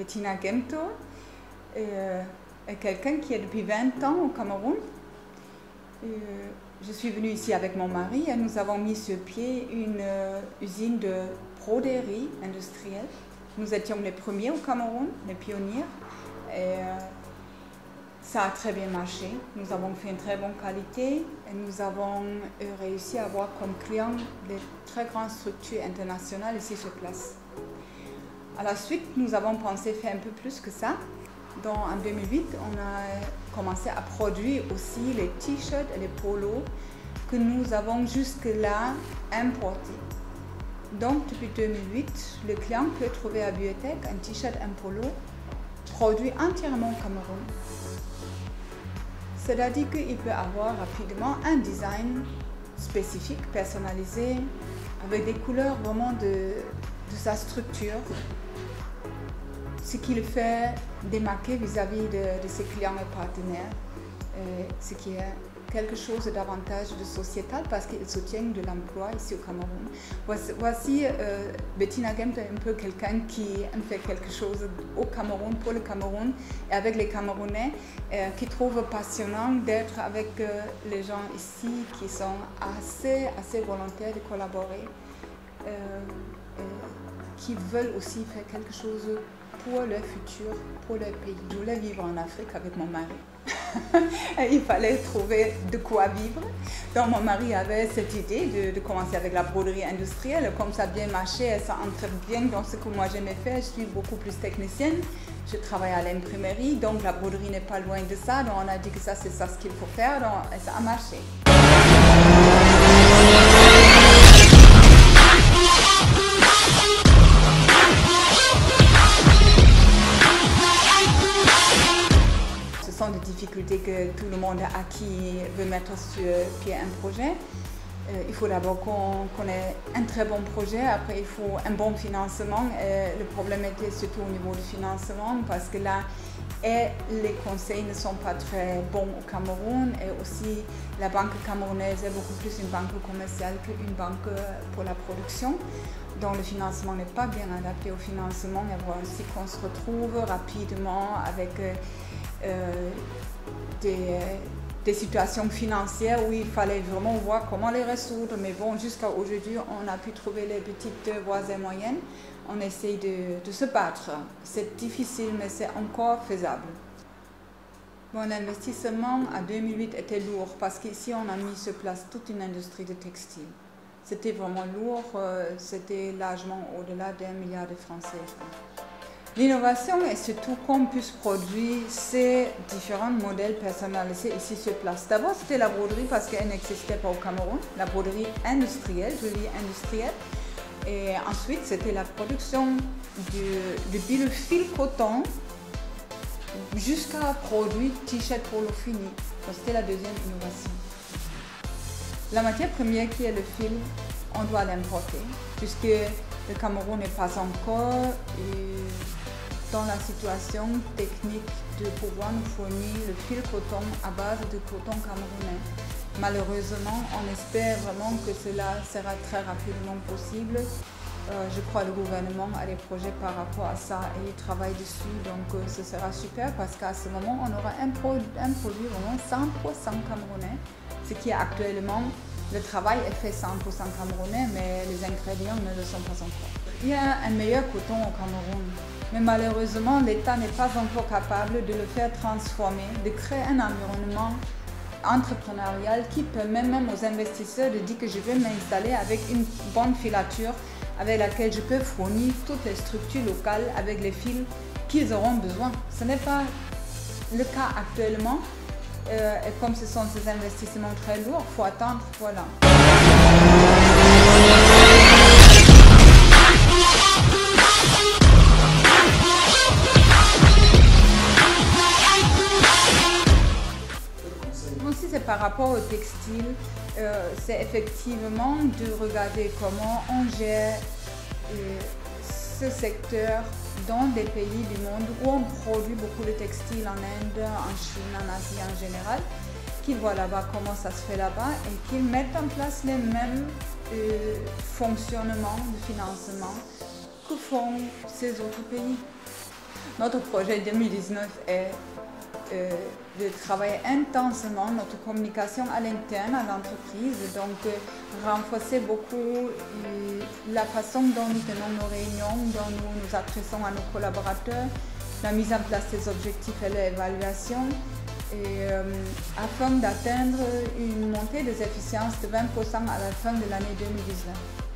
Bettina Gemto, quelqu'un qui est depuis 20 ans au Cameroun. Je suis venue ici avec mon mari et nous avons mis sur pied une usine de broderie industrielle. Nous étions les premiers au Cameroun, les pionniers. Et ça a très bien marché. Nous avons fait une très bonne qualité et nous avons réussi à avoir comme clients des très grandes structures internationales ici sur place. À la suite, nous avons pensé faire un peu plus que ça. En 2008, on a commencé à produire aussi les t-shirts et les polos que nous avons jusque-là importés. Donc, depuis 2008, le client peut trouver à Biotech un t-shirt, un polo produit entièrement au Cameroun. C'est-à-dire qu'il peut avoir rapidement un design spécifique, personnalisé, avec des couleurs vraiment de sa structure, ce qui le fait démarquer vis-à-vis de ses clients et partenaires, ce qui est quelque chose davantage de sociétal parce qu'il soutient de l'emploi ici au Cameroun. Voici Bettina Gemto est un peu quelqu'un qui fait quelque chose au Cameroun, pour le Cameroun et avec les Camerounais, qui trouve passionnant d'être avec les gens ici qui sont assez volontaires de collaborer, qui veulent aussi faire quelque chose pour leur futur, pour leur pays. Je voulais vivre en Afrique avec mon mari. Il fallait trouver de quoi vivre. Donc mon mari avait cette idée de commencer avec la broderie industrielle. Comme ça a bien marché, ça entre bien dans ce que moi j'aimais faire. Je suis beaucoup plus technicienne. Je travaille à l'imprimerie, donc la broderie n'est pas loin de ça. Donc on a dit que ça c'est ça ce qu'il faut faire, donc ça a marché. Ce sont des difficultés que tout le monde a qui veut mettre sur pied un projet. Il faut d'abord qu'on ait un très bon projet, après il faut un bon financement. Le problème était surtout au niveau du financement parce que là, les conseils ne sont pas très bons au Cameroun et aussi la banque camerounaise est beaucoup plus une banque commerciale qu'une banque pour la production. Donc le financement n'est pas bien adapté au financement et voilà aussi qu'on se retrouve rapidement avec des situations financières où il fallait vraiment voir comment les résoudre. Mais bon, jusqu'à aujourd'hui, on a pu trouver les petites voies et moyennes. On essaye de se battre. C'est difficile, mais c'est encore faisable. Bon, l'investissement en 2008 était lourd parce qu'ici, on a mis sur place toute une industrie de textile. C'était vraiment lourd, c'était largement au-delà d'1 milliard de francs CFA. L'innovation est surtout qu'on puisse produire ces différents modèles personnalisés ici sur place. D'abord, c'était la broderie parce qu'elle n'existait pas au Cameroun, la broderie industrielle, je dis industrielle. Et ensuite, c'était la production du fil coton jusqu'à produire t-shirt polo fini. C'était la deuxième innovation. La matière première qui est le fil, on doit l'importer puisque le Cameroun n'est pas encore dans la situation technique de pouvoir nous fournir le fil coton à base de coton camerounais. Malheureusement, on espère vraiment que cela sera très rapidement possible. Je crois que le gouvernement a des projets par rapport à ça et il travaille dessus, donc ce sera super parce qu'à ce moment, on aura un produit vraiment 100% camerounais, ce qui est actuellement, le travail est fait 100% camerounais, mais les ingrédients ne le sont pas encore. Il y a un meilleur coton au Cameroun. Mais malheureusement, l'État n'est pas encore capable de le faire transformer, de créer un environnement entrepreneurial qui permet même aux investisseurs de dire que je vais m'installer avec une bonne filature avec laquelle je peux fournir toutes les structures locales avec les fils qu'ils auront besoin. Ce n'est pas le cas actuellement. Et comme ce sont ces investissements très lourds, il faut attendre, voilà. Aussi, c'est par rapport au textile, c'est effectivement de regarder comment on gère ce secteur dans des pays du monde où on produit beaucoup de textiles, en Inde, en Chine, en Asie en général, qu'ils voient là-bas comment ça se fait là-bas et qu'ils mettent en place les mêmes fonctionnements de financement que font ces autres pays. Notre projet 2019 est de travailler intensément notre communication à l'interne à l'entreprise, donc renforcer beaucoup la façon dont nous tenons nos réunions, dont nous nous adressons à nos collaborateurs, la mise en place des objectifs et l'évaluation, afin d'atteindre une montée des efficiences de 20% à la fin de l'année 2019.